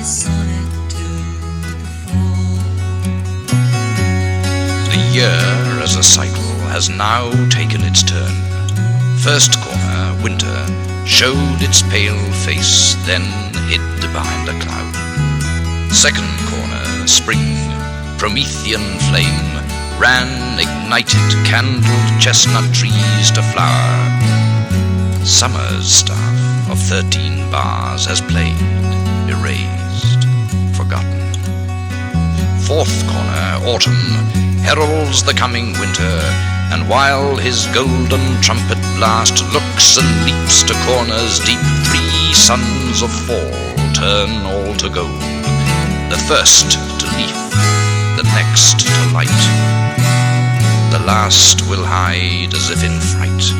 sonnet to the fall. The year as a cycle has now taken its turn. First corner, winter, showed its pale face, then hid behind a cloud. Second corner, spring, Promethean flame, ran, ignited, candled chestnut trees to flower. Summer's staff of 13 bars has played, erased, forgotten. Fourth corner, autumn, heralds the coming winter, and while his golden trumpet blast looks and leaps to corners deep, 3 sons of fall turn all to gold. The first to leaf, the next to light. The last will hide as if in fright,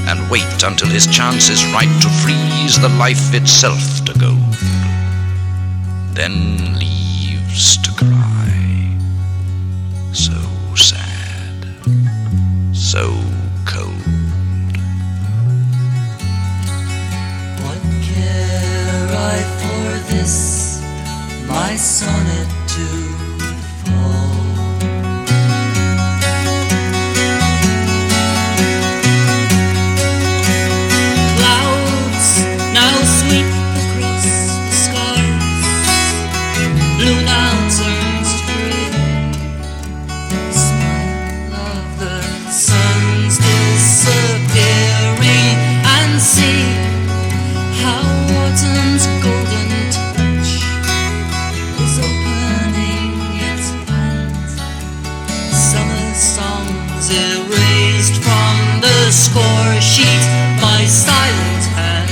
and wait until his chance is right to freeze the life itself to gold. Then leaves to cry, so sad, so cold. What care I for this, my sonnet to the fall? Clouds now sweep across the skies, blue now turns to gray. The smile of the sun's disappearing, and see how autumn's golden touch is opening its hands. Summer songs erased from the score sheet by silent hands.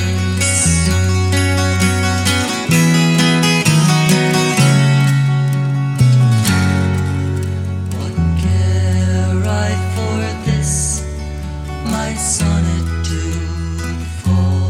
What care I for this, my sonnet to the fall?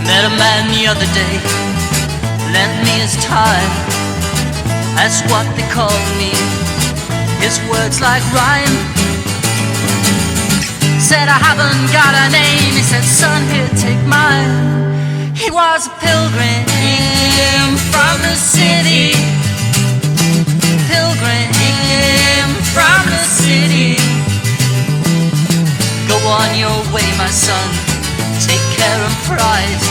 Met a man the other day, lent me his time. That's what they call me, his words like rhyme. Said I haven't got a name, he said, son, here, take mine. He was a pilgrim from the city, pilgrim from the city. Go on your way, my son, take care and pride.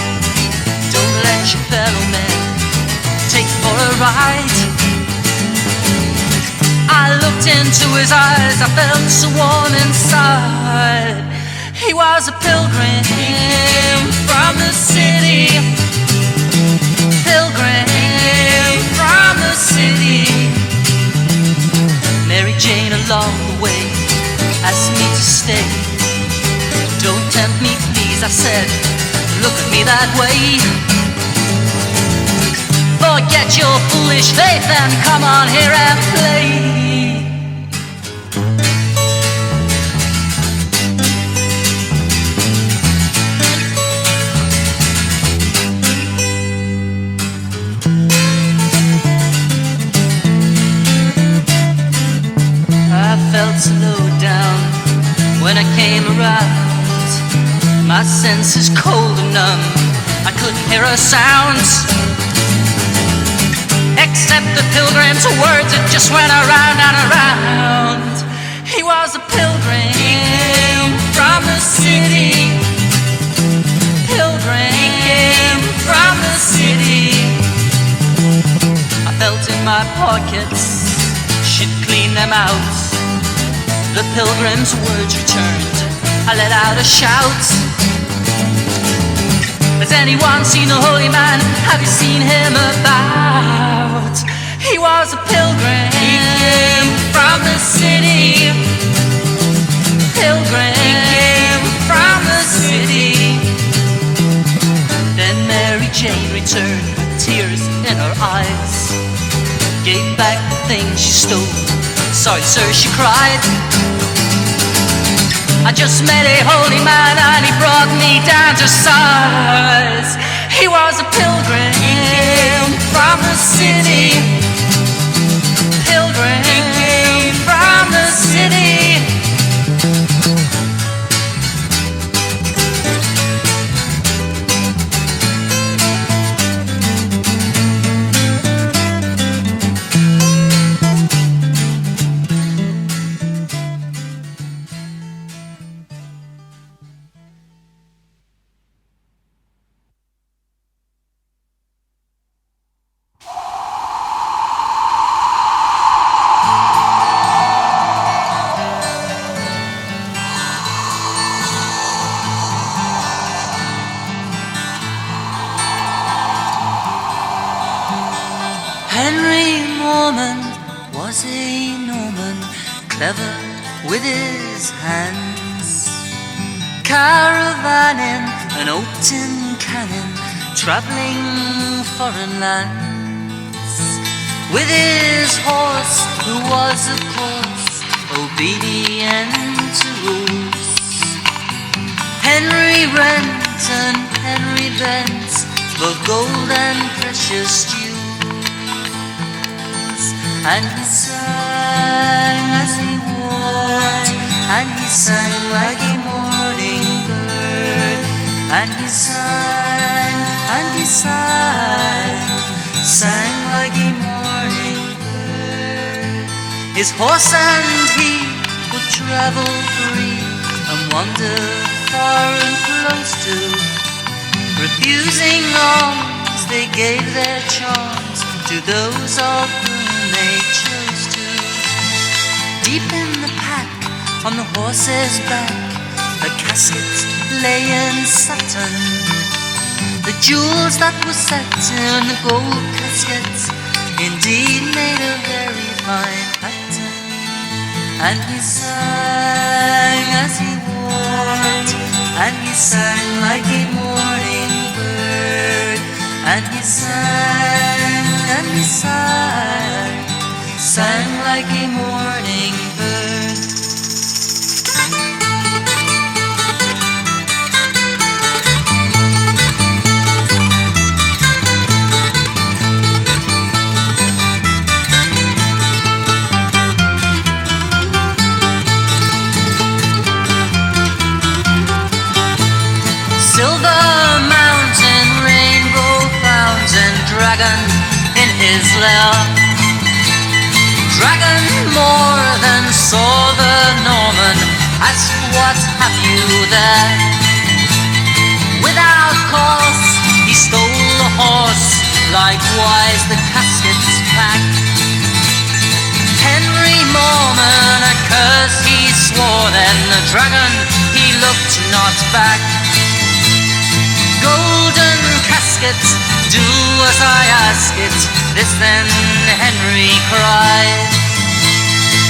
Don't let your fellow men take for a ride. I looked into his eyes, I felt so warm inside. He was a pilgrim from the city, pilgrim from the city. Mary Jane along the way asked me to stay. Don't tempt me, please, I said, look at me that way. Forget your foolish faith and come on here and play. I felt so low down when I came around. My senses cold and numb, I couldn't hear a sound, except the pilgrim's words that just went around and around. He was a pilgrim from the city, pilgrim from the city. I felt in my pockets, she'd clean them out. The pilgrim's words returned, I let out a shout. Has anyone seen the holy man? Have you seen him about? He was a pilgrim from the city, pilgrim eyes, gave back the thing she stole. Sorry, sir, she cried. I just met a holy man and he brought me down to size. He was a pilgrim from the city. Pilgrim from the city. Morman was a Norman, clever with his hands, caravanning an old tin cannon, travelling foreign lands. With his horse, who was of course obedient to rules, Henry Rent and Henry Bent, both gold and precious jewels. And he sang as he walked, and he sang like a morning bird. And he sang, and he sang like a morning bird. His horse and he would travel free and wander far and close to, refusing alms they gave their charms to those of whom they chose to. Deep in the pack, on the horse's back, a casket lay in satin. The jewels that were set in the gold casket indeed made a very fine pattern. And he sang as he walked, and he sang like a morning bird. And he sang, and he sang like a morning bird. Silver mountain, rainbow fountain, dragon in his lair. Dragon more than saw the Norman, asked what have you there. Without cause he stole the horse, likewise the casket's pack. Henry Morman a curse he swore, then the dragon he looked not back. Golden casket, do as I ask it, this then Henry cried.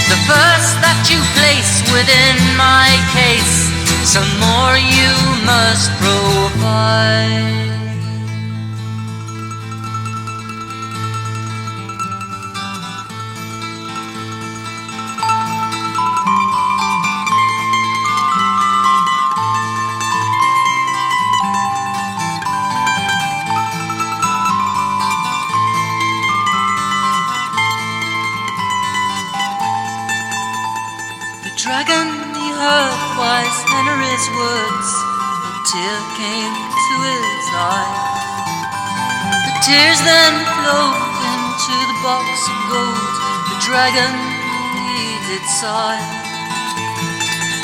The first that you place within my case, some more you must provide. Dragon, he heard wise Henry's words. A tear came to his eye. The tears then flowed into the box of gold. The dragon, he did sigh.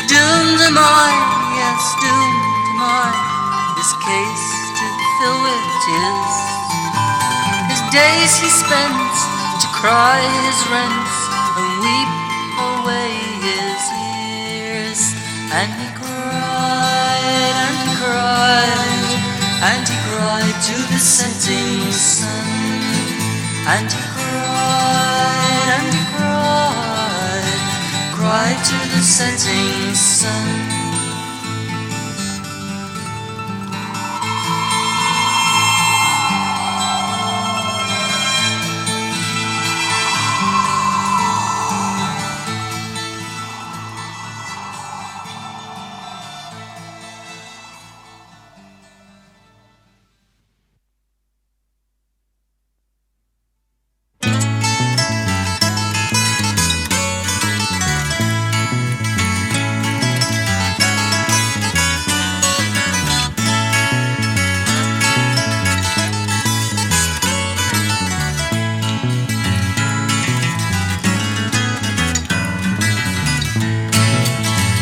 Doomed am I, yes, doomed am I, this case to fill with tears. His days he spent to cry his rents and weep away his years. And he cried, and he cried, and he cried to the setting sun. And he cried, and he cried to the setting sun.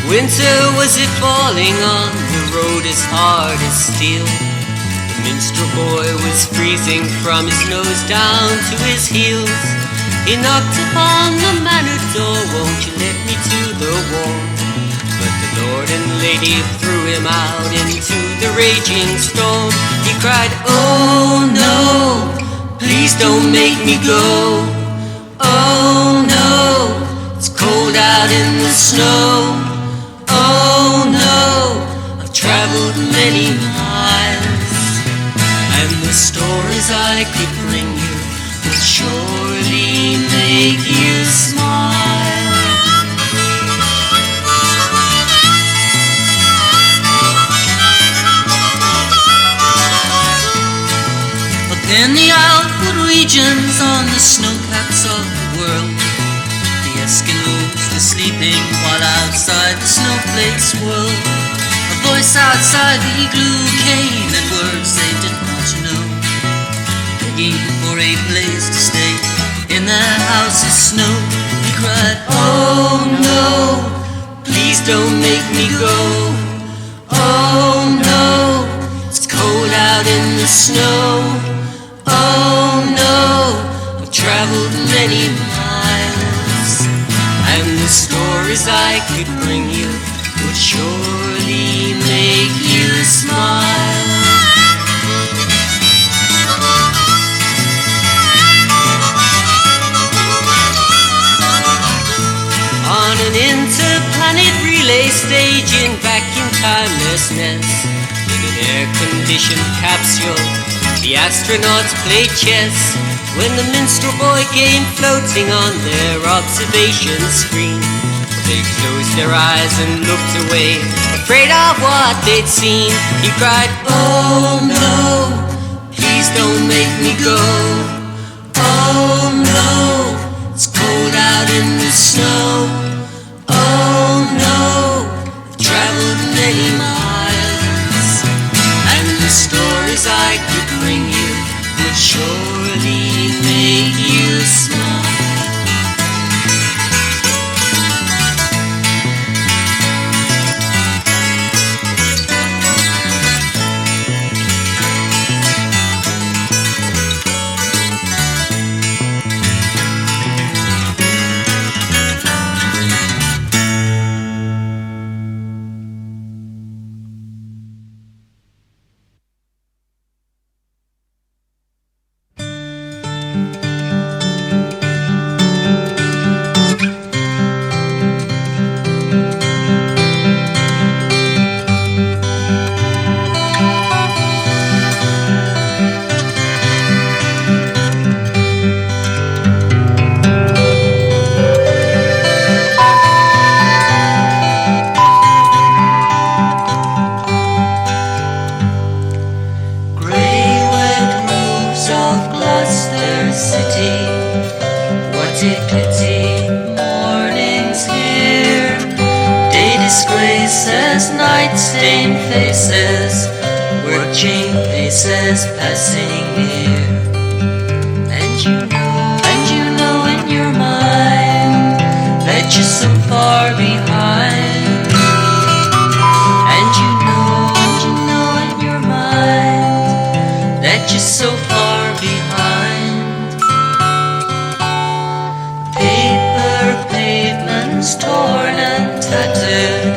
Winter was it falling on the road as hard as steel. The minstrel boy was freezing from his nose down to his heels. He knocked upon the manor door, won't you let me to the wall? But the lord and lady threw him out into the raging storm. He cried, oh no, please don't make me go. Oh no, it's cold out in the snow. Oh no, I've traveled many miles, and the stories I could bring you would surely make you smile. Up in the outward regions on the snow-caps of the world, the Eskimos were sleeping while outside the snowflakes whirled. A voice outside the igloo came and words they didn't want to know, begging for a place to stay in their house of snow. He cried, oh no, please don't make me go. Oh no, it's cold out in the snow. Oh no, I've traveled many miles, and the stories I could bring you would surely make you smile. On an interplanet relay stage in vacuum timelessness, in an air-conditioned capsule, the astronauts played chess. When the minstrel boy came floating on their observation screen, they closed their eyes and looked away, afraid of what they'd seen. He cried, oh no, please don't make me go. Oh no, it's cold out in the snow. Oh no, I've traveled many miles, and the stories I could bring you would surely make you smile. Gloucester City, what a pity, morning's here. Day disgraces, night stained faces, working paces passing near. And you know in your mind that you're so far behind. And you know in your mind that you're so far behind. Paper pavements torn and tattered,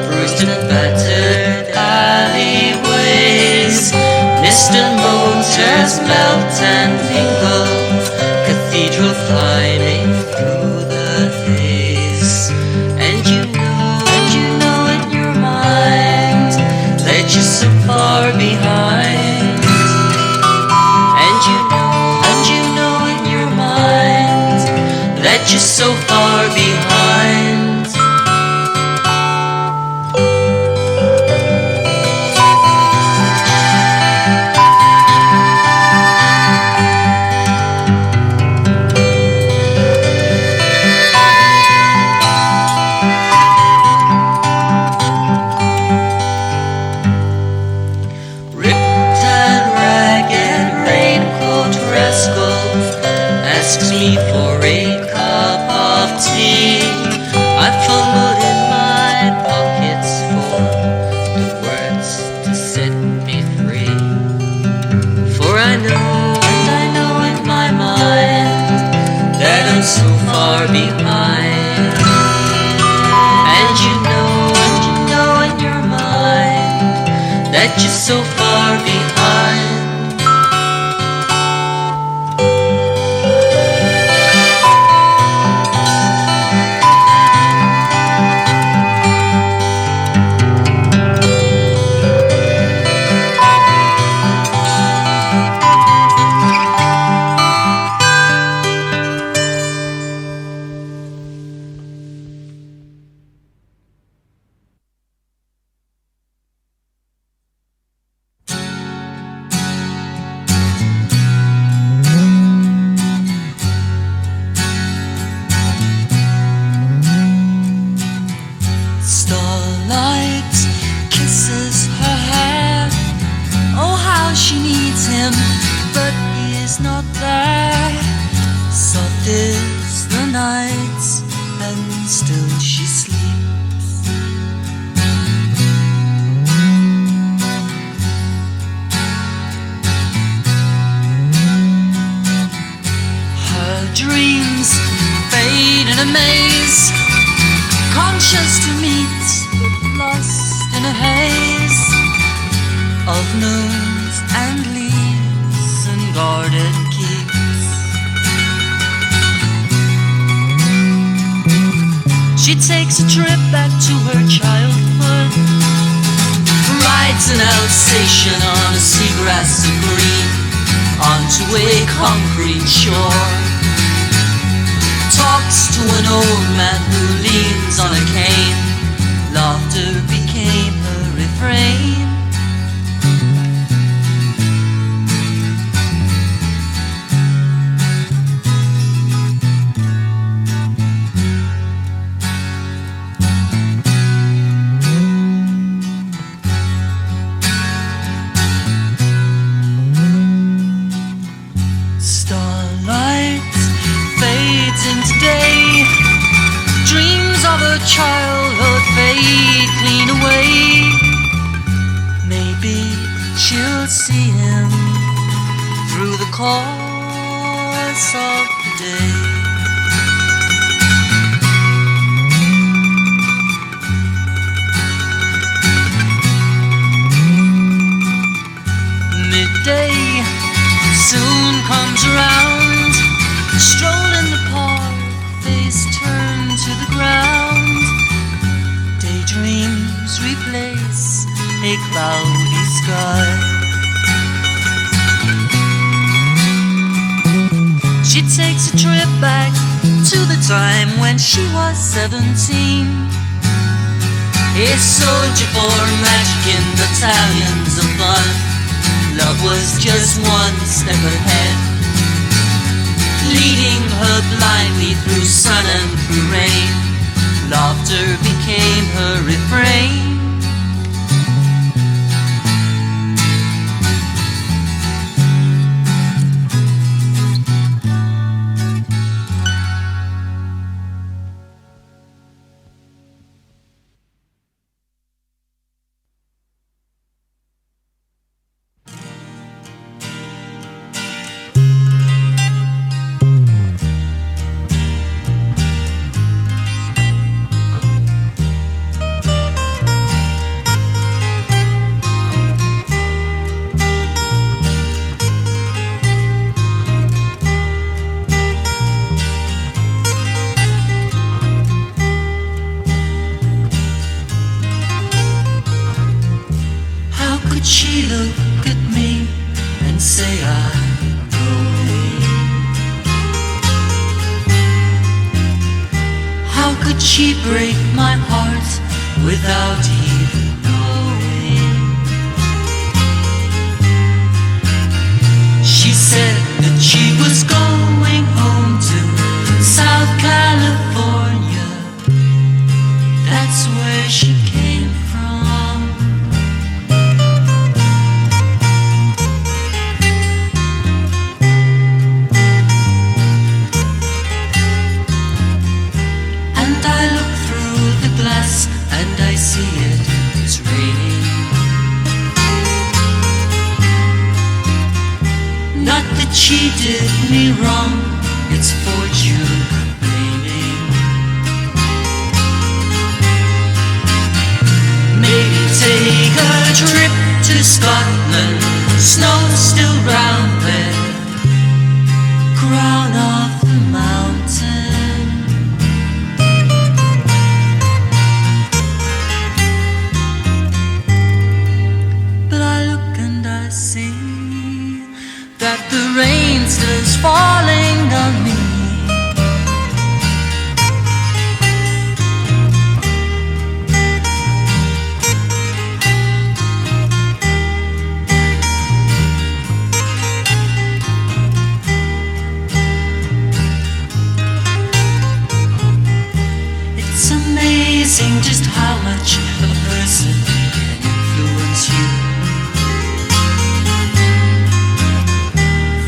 bruised and battered alleyways, mist and motors melt and mingle, cathedral climbing through the haze. And you know in your mind that you're so far behind. And you know in your mind that you're so far behind. Asks me for a cup of so far behind. And you know in your mind that you're so far behind. Starlight kisses her hair. Oh, how she needs him, but he is not there. Soft is the night, and still she sleeps. Her dreams fade in a maze, conscious to meet, but lost in a haze of moons and leaves and guarded keeps. She takes a trip back to her childhood, rides an Alsatian on a seagrass of green, onto a concrete shore. Talks to an old man who leans on a cane. Laughter became her refrain. Starlight fades into day. Dreams of her childhood fade clean away. Maybe she'll see him through the course of the day. Midday soon comes around. Stroll in the park, face turned to the ground. Daydreams replace a cloudy sky. She takes a trip back to the time when she was 17. A soldier for magic in battalions of fun. Love was just one step ahead, leading her blindly through sun and through rain. Laughter became her refrain. She look at me and say I'm going. How could she break my heart without even knowing? She said that she was going home to South California. That's where she came from. And I see it's raining. Not that she did me wrong, it's fortune trip to Scotland, snow still round there, crown of the mountain. But I look and I see that the rain still is falling on me. Amazing just how much of a person can influence you.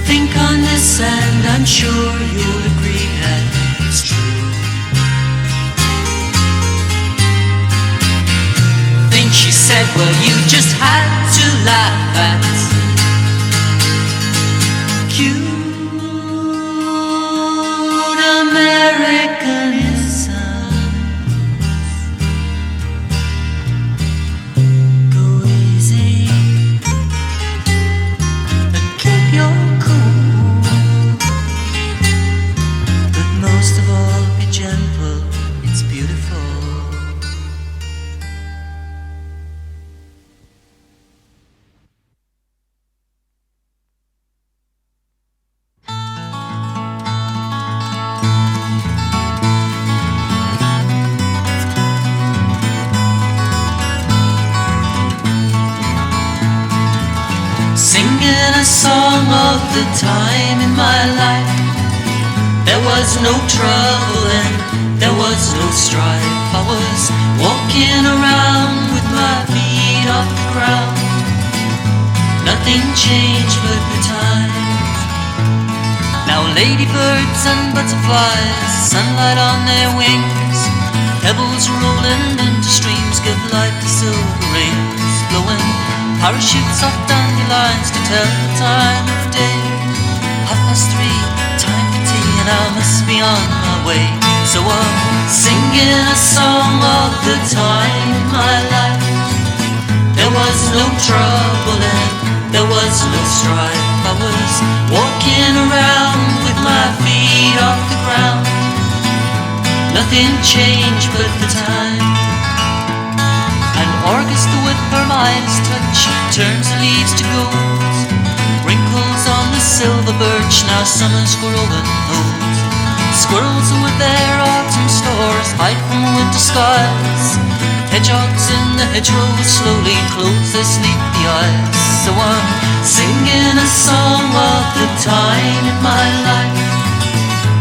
Think on this and I'm sure you'll agree that it's true. Think she said, well, you just had to laugh at cute Americanism. Song of the time in my life. There was no trouble and there was no strife. I was walking around with my feet off the ground. Nothing changed but the time. Now ladybirds and butterflies, sunlight on their wings, pebbles rolling into streams give life to silver rings, blowing parachutes off dandelions to tell the time of day. 3:30, time for tea, and I must be on my way. So I'm singing a song of the time in my life. There was no trouble and there was no strife. I was walking around with my feet off the ground. Nothing changed but the time. And August with her Midas touch turns the leaves to gold. Wrinkles on the silver birch, now summer's growing old. Squirrels with their autumn stores hide from winter skies. Hedgehogs in the hedgerows slowly close their sleepy eyes. So I'm singing a song of the time in my life.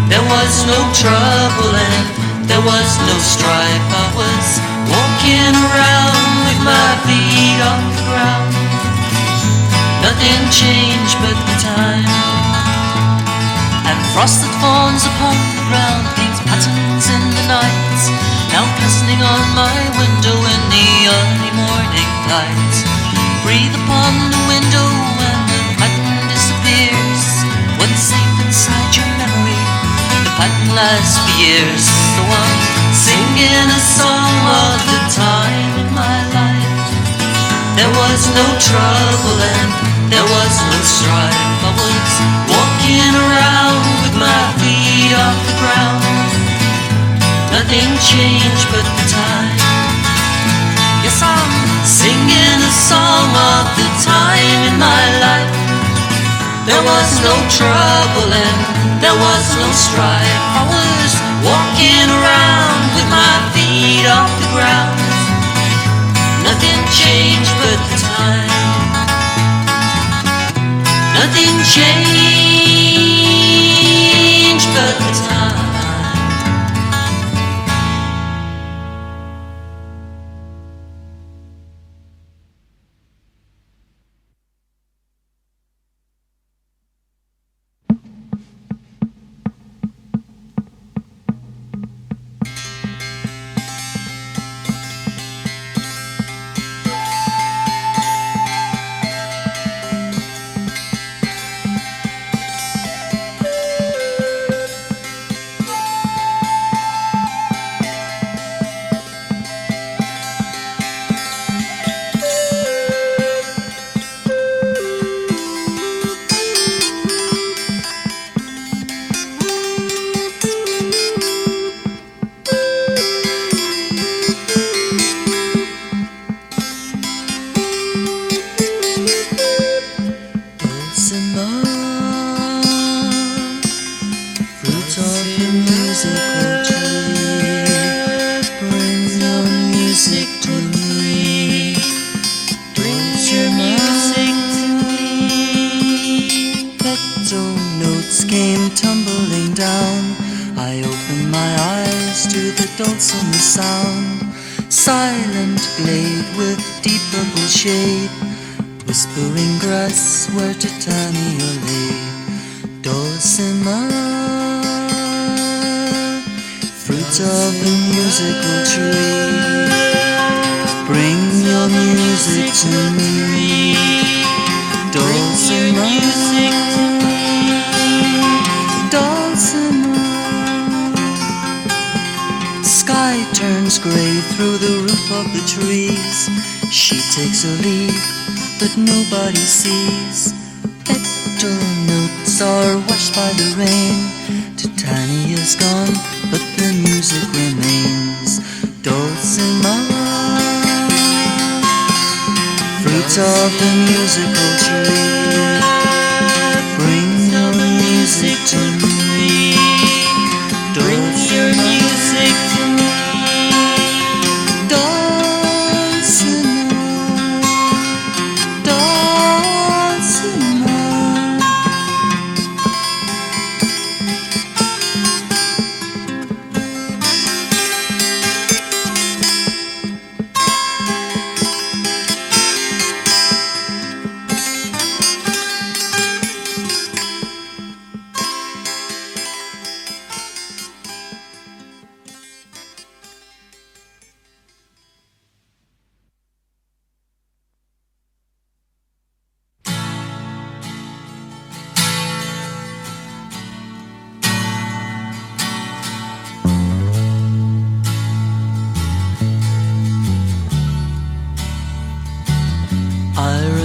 There was no trouble and there was no strife. I was walking around with my feet off the ground. Nothing changed but the time. And frost that falls upon the ground paints patterns in the night, now glistening on my window in the early morning light. Breathe upon the window and the pattern disappears. When safe inside your memory, the pattern lasts for years. So I'm singing a song of the time in my life. There was no trouble and there was no strife. I was walking around with my feet off the ground. Nothing changed but the time. Yes, I'm singing a song of the time in my life. There was no trouble and there was no strife. I was walking around with my feet off the ground. Nothing changed but the time. Nothing changed but the time. a dulcimer sound, silent glade with deep purple shade, whispering grass where Titania lay. Dulcimer, fruits of the musical tree, bring your music to me. Dulcimer, Dulcimer. Sky turns grey through the roof of the trees. She takes a leap, but nobody sees. Petal notes are washed by the rain. Titania's gone, but the music remains. Dulcimer, fruits of the musical tree, bring your music to me. Bring your music to me. Dulcimer, Dulcimer.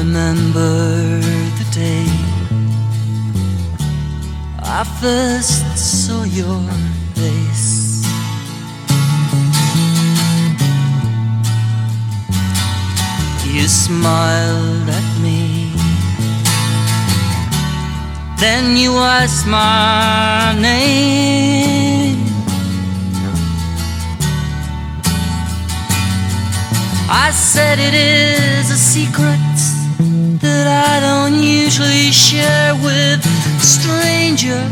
Remember the day I first saw your face. You smiled at me, then you asked my name. I said it is a secret that I don't usually share with strangers.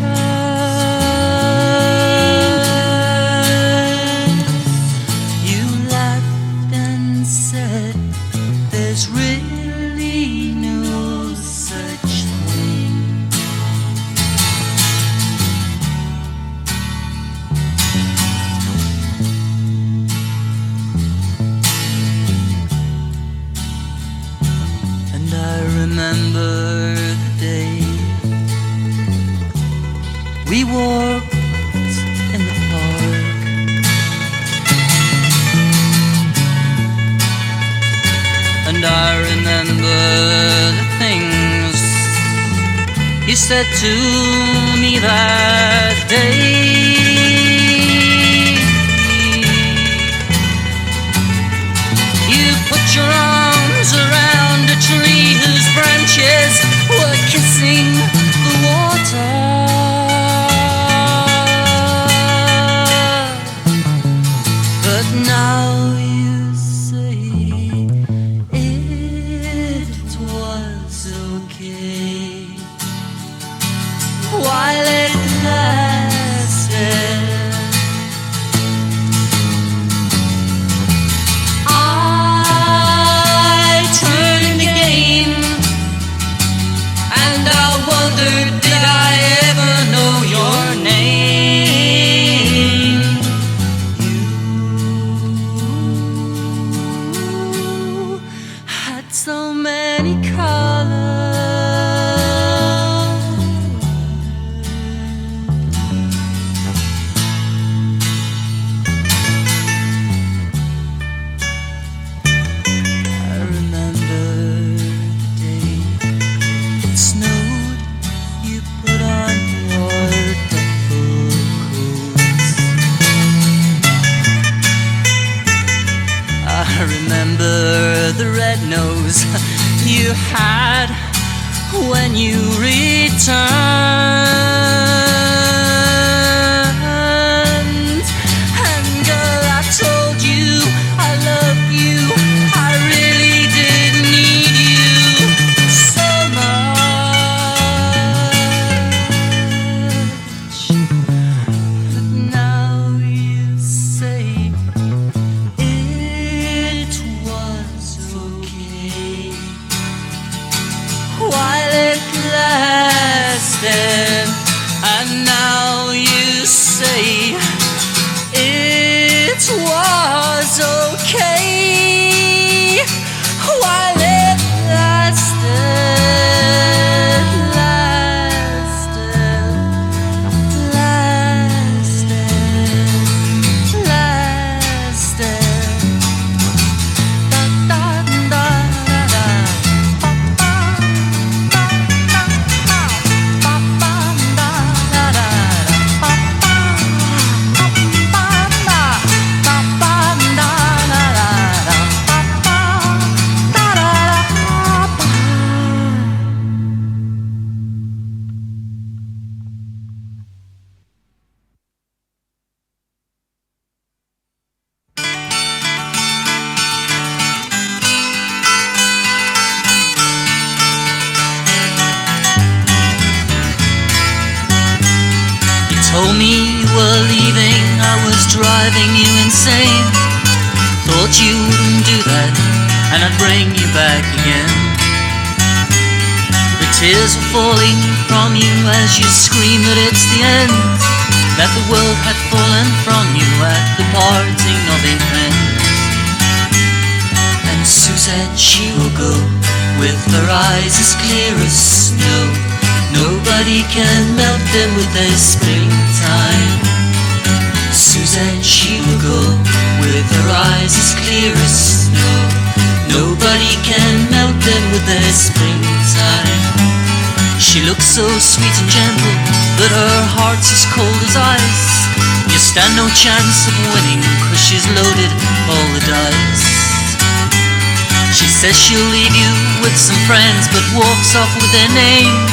You laughed and said there's really no such thing. And I remember the day we walked in the park, and I remember the things you said to me that day. You put your arms around a tree whose branches were kissing the water. But now you say it was okay while it lasted. I turned the game, and I wondered, did I ever know your name? You had so many colors. I remember the day it snowed. You put on your duffel coats. I remember the red nose you had when you returned. And girl, I told you I love you. I really did need you so much. But now you say lasted. And now you say it was okay while it lasted, lasted, lasted, lasted. Da, da, da, da, da. Told me you were leaving, I was driving you insane. Thought you wouldn't do that, and I'd bring you back again. The tears were falling from you as you screamed that it's the end, that the world had fallen from you at the parting of a friend. And Suzanne, she will go with her eyes as clear as snow. Nobody can melt them with their springtime. Suzanne, she will go with her eyes as clear as snow. Nobody can melt them with their springtime. She looks so sweet and gentle, but her heart's as cold as ice. You stand no chance of winning, 'cause she's loaded all the dice. She says she'll leave you with some friends, but walks off with their names.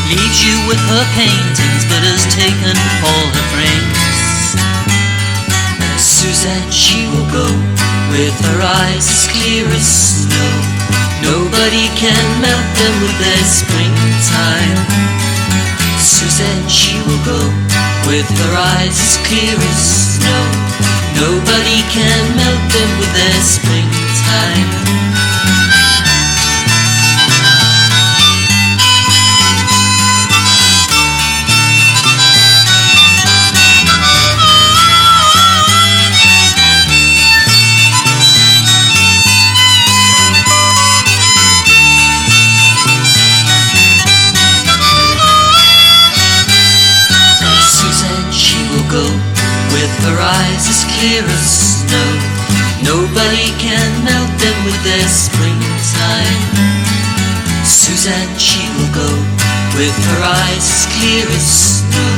Leaves you with her paintings, but has taken all her frames. And Suzanne, she will go with her eyes as clear as snow. Nobody can melt them with their springtime. Suzanne, she will go with her eyes as clear as snow. Nobody can melt them with their springtime. With her eyes as clear as snow. Nobody can melt them with their springtime. Suzanne, she will go with her eyes as clear as snow.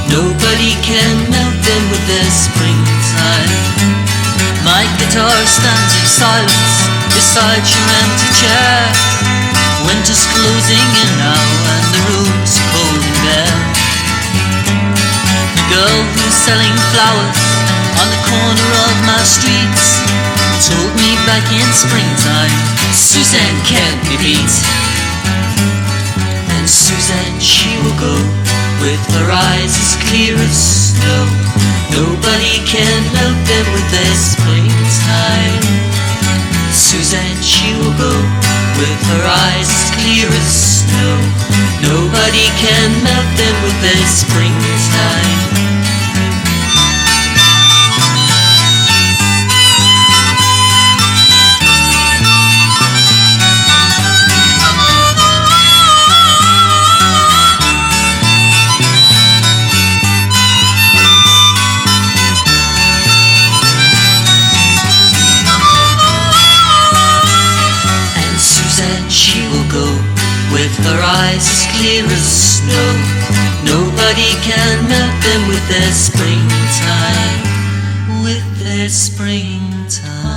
Nobody can melt them with their springtime. My guitar stands in silence beside your empty chair. Winter's closing in now and the room's cold and bare. The girl who's selling flowers on the corner of my streets told me back in springtime, Suzanne can't be beat. And Suzanne, she will go with her eyes as clear as snow. Nobody can melt them with their springtime. Suzanne, she will go with her eyes as clear as snow. Nobody can melt them with their springtime. With her eyes as clear as snow. Nobody can melt them with their springtime. With their springtime.